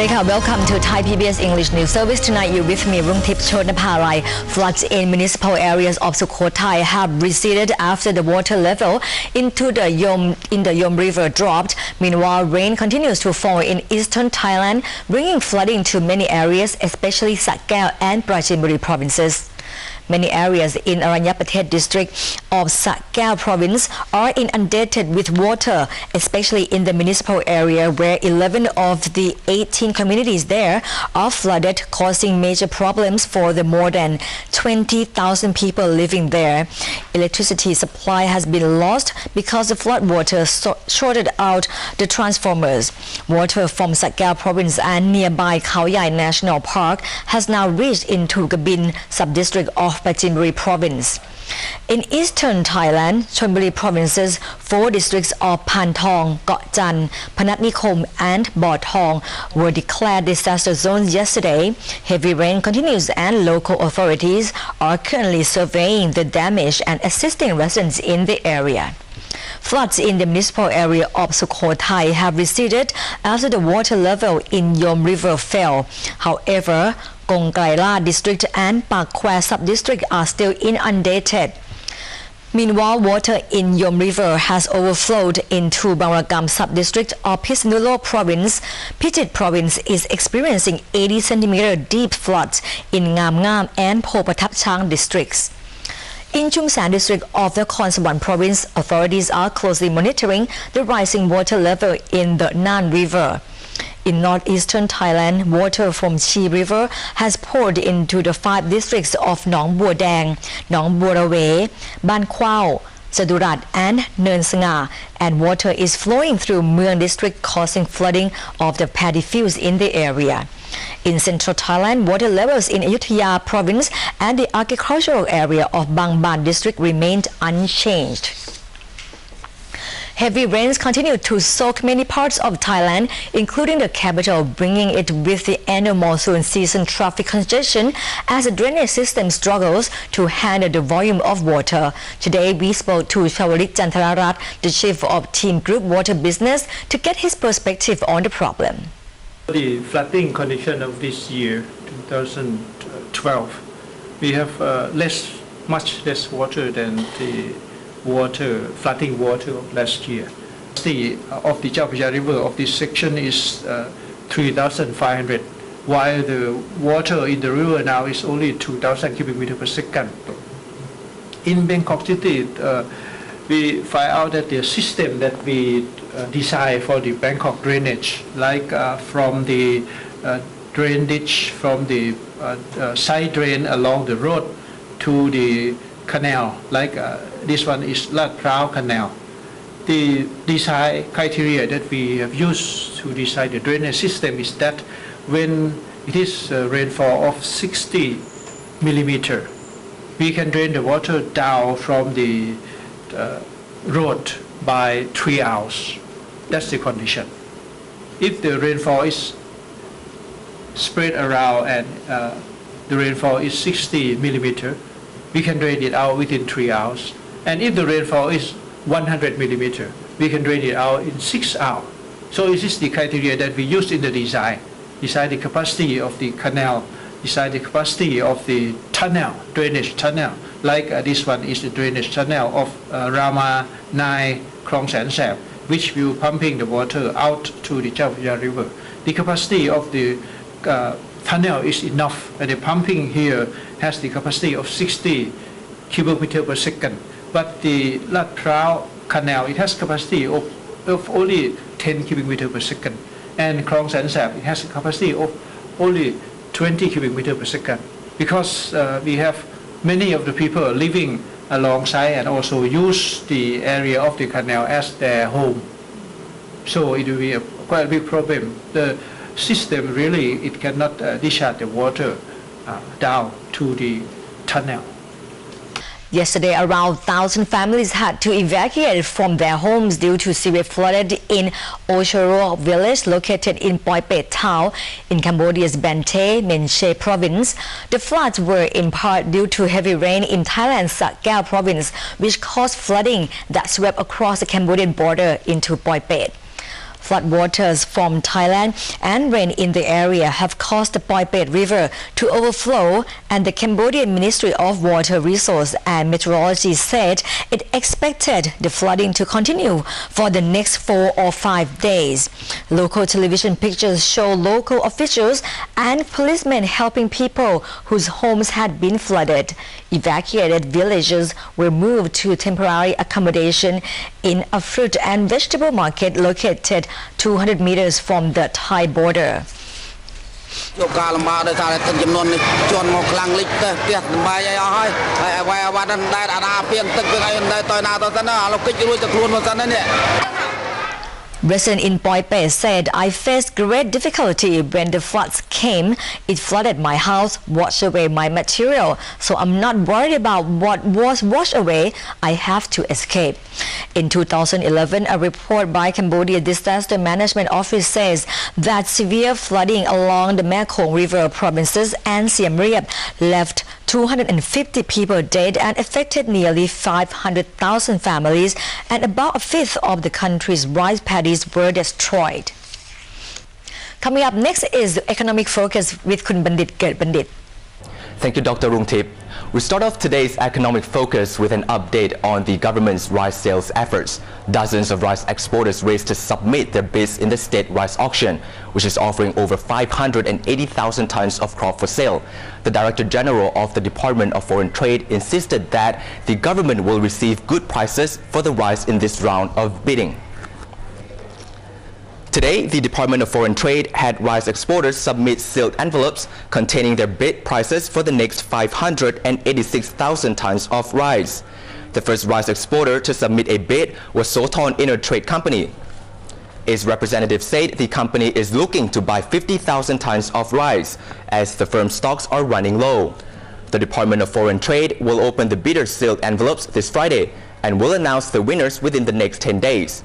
Welcome to Thai PBS English News Service. Tonight you're with me, Rungtip Chodnaparai. Floods in municipal areas of Sukhothai have receded after the water level into the Yom River dropped. Meanwhile, rain continues to fall in eastern Thailand, bringing flooding to many areas, especially Sakeo and Prachinburi provinces. Many areas in Aranyapathet district of Sakeo province are inundated with water, especially in the municipal area where 11 of the 18 communities there are flooded, causing major problems for the more than 20,000 people living there. Electricity supply has been lost because the flood water shorted out the transformers. Water from Sakeo province and nearby Khao Yai National Park has now reached into Gabin sub-district of Prachinburi province. In eastern Thailand, Chonburi province's 4 districts of Pantong, Got-Chan, Panatnikom and Bawtong were declared disaster zones yesterday. Heavy rain continues and local authorities are currently surveying the damage and assisting residents in the area. Floods in the municipal area of Sukhothai have receded after the water level in Yom River fell. However, Kongkaila district and Pakwa sub-district are still inundated. Meanwhile, water in Yom River has overflowed into Bangrakam sub-district of Phitsanulok province. Phichit province is experiencing 80 cm deep floods in Ngam Ngam and Phopatapchang districts. In Chungsan district of the Nakhon Sawan province, authorities are closely monitoring the rising water level in the Nan River. In northeastern Thailand, water from Chi River has poured into the 5 districts of Nong Bua Dang, Nong Burawe, Ban Kwao, Sadurat and Neun Sanga, and water is flowing through Mueang district, causing flooding of the paddy fields in the area. In central Thailand, water levels in Ayutthaya province and the agricultural area of Bang Ban district remained unchanged. Heavy rains continue to soak many parts of Thailand, including the capital, bringing it with the end of monsoon season traffic congestion as the drainage system struggles to handle the volume of water. Today, we spoke to Chawarit Chantararat, the chief of Team Group Water Business, to get his perspective on the problem. The flooding condition of this year, 2012, we have much less water than the flooding water of last year. The of the Cheol-Soo River of this section is 3,500, while the water in the river now is only 2,000 cubic meters per second. In Bangkok City, we find out that the system that we designed for the Bangkok drainage, like from the drain ditch from the side drain along the road to the canal, like this one is Lat Prao Canal. The design criteria that we have used to design the drainage system is that when it is rainfall of 60 millimeter, we can drain the water down from the road by 3 hours. That's the condition. If the rainfall is spread around and the rainfall is 60 millimeter, we can drain it out within 3 hours. And if the rainfall is 100 millimeter, we can drain it out in 6 hours. So this is the criteria that we used in the design. Design the capacity of the canal, design the capacity of the tunnel, drainage tunnel. Like this one is the drainage tunnel of Rama 9 Krong San Sap, which will pumping the water out to the Cheol-Soo River. The capacity of the tunnel is enough, and the pumping here has the capacity of 60 cubic meters per second. But the Lat Prao Canal, it has capacity of only 10 cubic meters per second. And Krong San Sap, it has a capacity of only 20 cubic meters per second. Because we have many of the people living alongside and also use the area of the canal as their home. So it will be quite a big problem. The system really, it cannot discharge the water down to the tunnel. Yesterday, around 1,000 families had to evacuate from their homes due to severe flooding in Ochoro village located in Poipet town in Cambodia's Bante Menche province. The floods were in part due to heavy rain in Thailand's Sakeo province, which caused flooding that swept across the Cambodian border into Poipet. Floodwaters from Thailand and rain in the area have caused the Poipet River to overflow, and the Cambodian Ministry of Water Resources and Meteorology said it expected the flooding to continue for the next 4 or 5 days. Local television pictures show local officials and policemen helping people whose homes had been flooded. Evacuated villagers were moved to temporary accommodation in a fruit and vegetable market located 200 meters from the Thai border. Resident in Poipet said, "I faced great difficulty when the floods came. It flooded my house, washed away my material. So I'm not worried about what was washed away. I have to escape." In 2011, a report by Cambodia Disaster Management Office says that severe flooding along the Mekong River provinces and Siem Reap left 250 people dead and affected nearly 500,000 families, and about a fifth of the country's rice paddies were destroyed. Coming up next is the economic focus with Kun Bandit Ket Bandit. Thank you, Dr. Rungtip. We start off today's economic focus with an update on the government's rice sales efforts. Dozens of rice exporters raced to submit their bids in the state rice auction, which is offering over 580,000 tons of crop for sale. The Director General of the Department of Foreign Trade insisted that the government will receive good prices for the rice in this round of bidding. Today, the Department of Foreign Trade had rice exporters submit sealed envelopes containing their bid prices for the next 586,000 tons of rice. The first rice exporter to submit a bid was Soton Inner Trade Company. Its representative said the company is looking to buy 50,000 tons of rice as the firm's stocks are running low. The Department of Foreign Trade will open the bidder's sealed envelopes this Friday and will announce the winners within the next 10 days.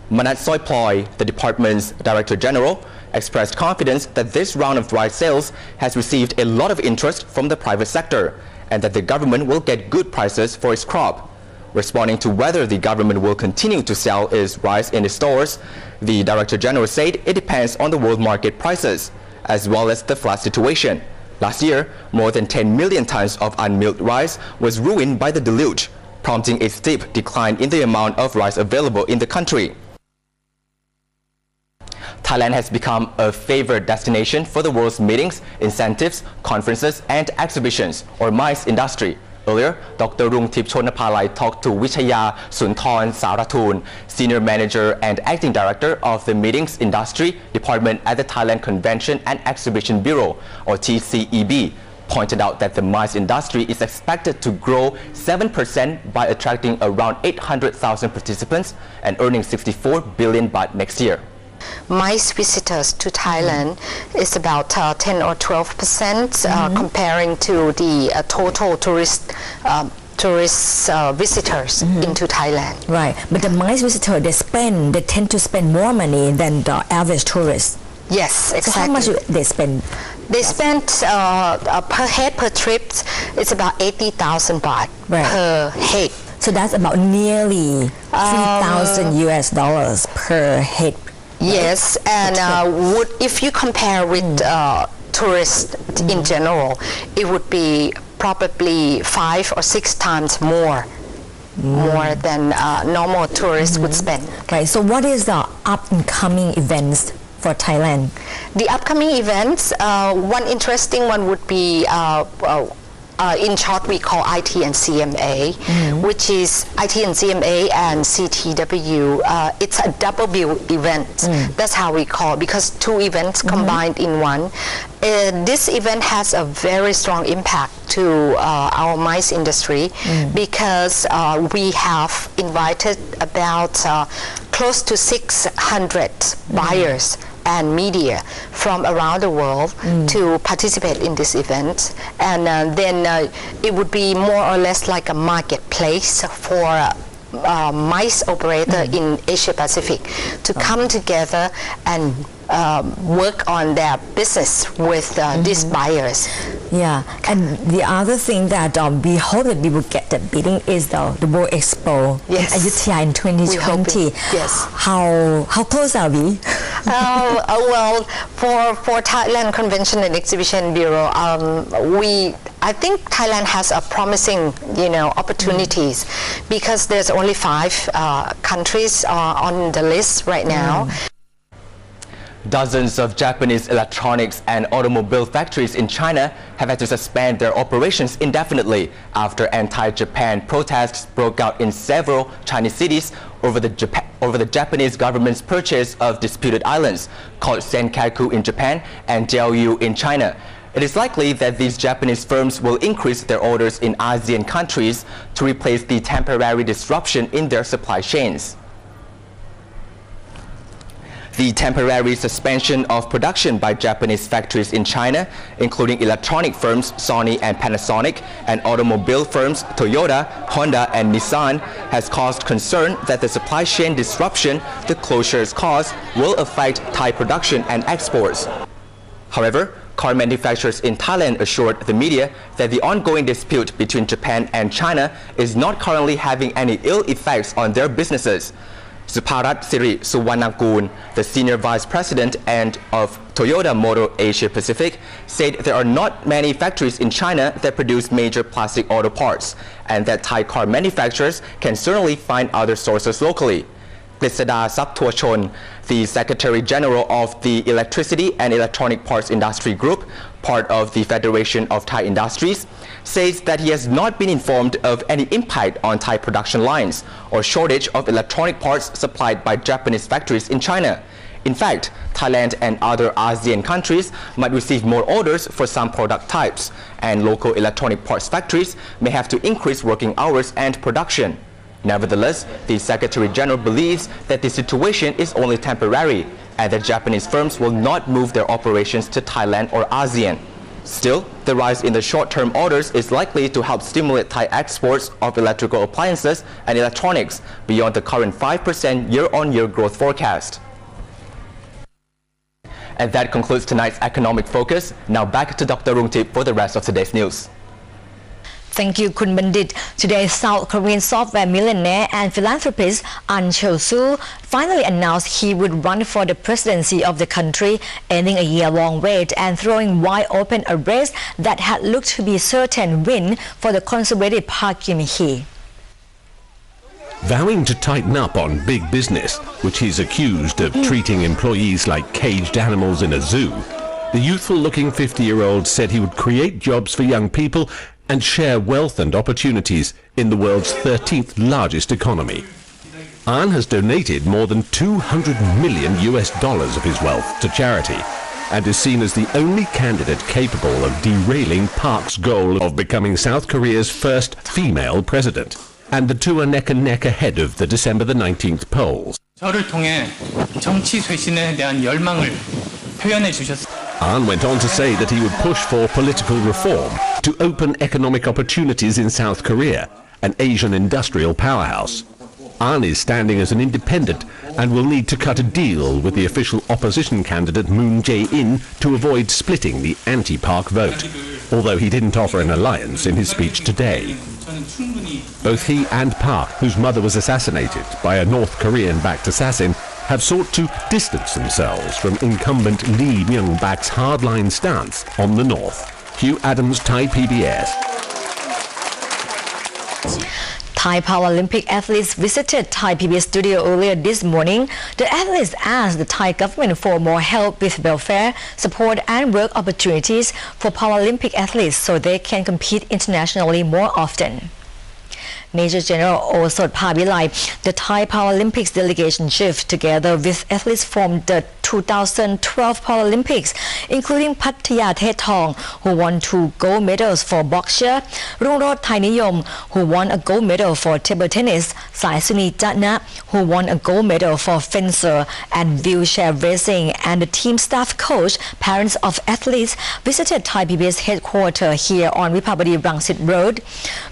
Manat Soiploy, the department's Director General, expressed confidence that this round of rice sales has received a lot of interest from the private sector and that the government will get good prices for its crop. Responding to whether the government will continue to sell its rice in its stores, the Director General said it depends on the world market prices, as well as the flood situation. Last year, more than 10 million tons of unmilled rice was ruined by the deluge, prompting a steep decline in the amount of rice available in the country. Thailand has become a favored destination for the world's meetings, incentives, conferences, and exhibitions, or MICE industry. Earlier, Dr. Rungtip Chonapalai talked to Wichaya Sunthorn Saratun, Senior Manager and Acting Director of the Meetings Industry Department at the Thailand Convention and Exhibition Bureau, or TCEB, pointed out that the MICE industry is expected to grow 7% by attracting around 800,000 participants and earning 64 billion baht next year. MICE visitors to Thailand is about 10 or 12% comparing to the total tourist visitors into Thailand. Right, but the MICE visitors, they tend to spend more money than the average tourist. Yes, exactly. So how much do they spend? They spend per head per trip, it's about 80,000 baht per head. So that's about nearly 3,000 US dollars per head. Yes, and if you compare with tourists in general, it would be probably 5 or 6 times more than normal tourists would spend. Right. So what is the upcoming events for Thailand? The upcoming events, one interesting one would be in short, we call IT and CMA, which is IT and CMA and CTW. It's a double bill event. That's how we call it, because 2 events combined in one. This event has a very strong impact to our MICE industry because we have invited about close to 600 buyers and media from around the world to participate in this event, and then it would be more or less like a marketplace for MICE operator in Asia Pacific to come together and work on their business with these buyers. Yeah, and the other thing that we hope that we will get the bidding is the World Expo in Ayutthaya in 2020. Yes. How close are we? Well, for Thailand Convention and Exhibition Bureau, I think Thailand has a promising, opportunities because there's only 5 countries on the list right now. Dozens of Japanese electronics and automobile factories in China have had to suspend their operations indefinitely after anti-Japan protests broke out in several Chinese cities over the Japanese government's purchase of disputed islands called Senkaku in Japan and Jeolju in China. It is likely that these Japanese firms will increase their orders in ASEAN countries to replace the temporary disruption in their supply chains. The temporary suspension of production by Japanese factories in China, including electronic firms Sony and Panasonic and automobile firms Toyota, Honda and Nissan, has caused concern that the supply chain disruption the closures cause will affect Thai production and exports. However, car manufacturers in Thailand assured the media that the ongoing dispute between Japan and China is not currently having any ill effects on their businesses. Suparat Siri Suwannakul, the Senior Vice President of Toyota Motor Asia Pacific, said there are not many factories in China that produce major plastic auto parts, and that Thai car manufacturers can certainly find other sources locally. Grisada Saptuachon, the Secretary General of the Electricity and Electronic Parts Industry Group, part of the Federation of Thai Industries, says that he has not been informed of any impact on Thai production lines or shortage of electronic parts supplied by Japanese factories in China. In fact, Thailand and other ASEAN countries might receive more orders for some product types, and local electronic parts factories may have to increase working hours and production. Nevertheless, the Secretary General believes that the situation is only temporary and that Japanese firms will not move their operations to Thailand or ASEAN. Still, the rise in the short-term orders is likely to help stimulate Thai exports of electrical appliances and electronics beyond the current 5% year-on-year growth forecast. And that concludes tonight's Economic Focus. Now back to Dr. Rungtip for the rest of today's news. Thank you, Kun Bandit. Today, South Korean software millionaire and philanthropist Cheol-Soo finally announced he would run for the presidency of the country, ending a year-long wait and throwing wide open a race that had looked to be a certain win for the conservative Park Geun-hye. Vowing to tighten up on big business, which he's accused of treating employees like caged animals in a zoo, the youthful-looking 50-year-old said he would create jobs for young people and share wealth and opportunities in the world's 13th largest economy. Ahn has donated more than $200 million of his wealth to charity and is seen as the only candidate capable of derailing Park's goal of becoming South Korea's first female president. And the two are neck and neck ahead of the December the 19th polls. 저를 통해 정치 쇄신에 대한 열망을 표현해 주셨습니다. Ahn went on to say that he would push for political reform to open economic opportunities in South Korea, an Asian industrial powerhouse. Ahn is standing as an independent and will need to cut a deal with the official opposition candidate Moon Jae-in to avoid splitting the anti-Park vote, although he didn't offer an alliance in his speech today. Both he and Park, whose mother was assassinated by a North Korean-backed assassin, have sought to distance themselves from incumbent Lee Myung-bak's hardline stance on the North. Hugh Adams, Thai PBS. Thai Paralympic athletes visited Thai PBS studio earlier this morning. The athletes asked the Thai government for more help with welfare, support and work opportunities for Paralympic athletes so they can compete internationally more often. Major General Osot Pavilai, the Thai Paralympics delegation chief, together with athletes from the 2012 Paralympics, including Pattaya Thetong, who won 2 gold medals for boxer, Rungrod Thainiyom, who won a gold medal for table tennis, Saisuni Jatna, who won a gold medal for fencer and wheelchair racing, and the team staff coach, parents of athletes, visited Thai PBS headquarters here on Vipavadi Rangsit Road.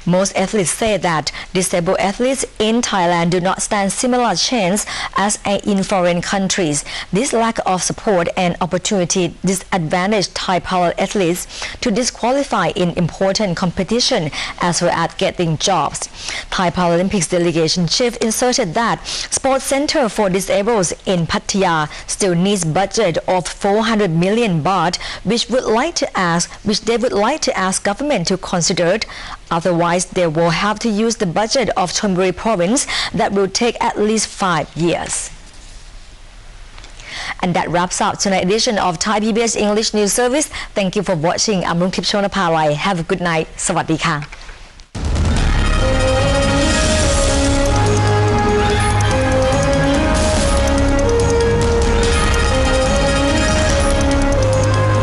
Most athletes say that disabled athletes in Thailand do not stand similar chance as in foreign countries. This lack of support and opportunity disadvantage Thai para-athletes to disqualify in important competition as well as getting jobs. Thai Paralympics delegation chief inserted that Sports Center for Disabled in Pattaya still needs budget of 400 million baht, which they would like to ask government to consider. Otherwise, they will have to use the budget of Chonburi province that will take at least 5 years. And that wraps up tonight's edition of Thai PBS English News Service. Thank you for watching. I'm Rungtip Chornaparai. Have a good night. Sawadee ka.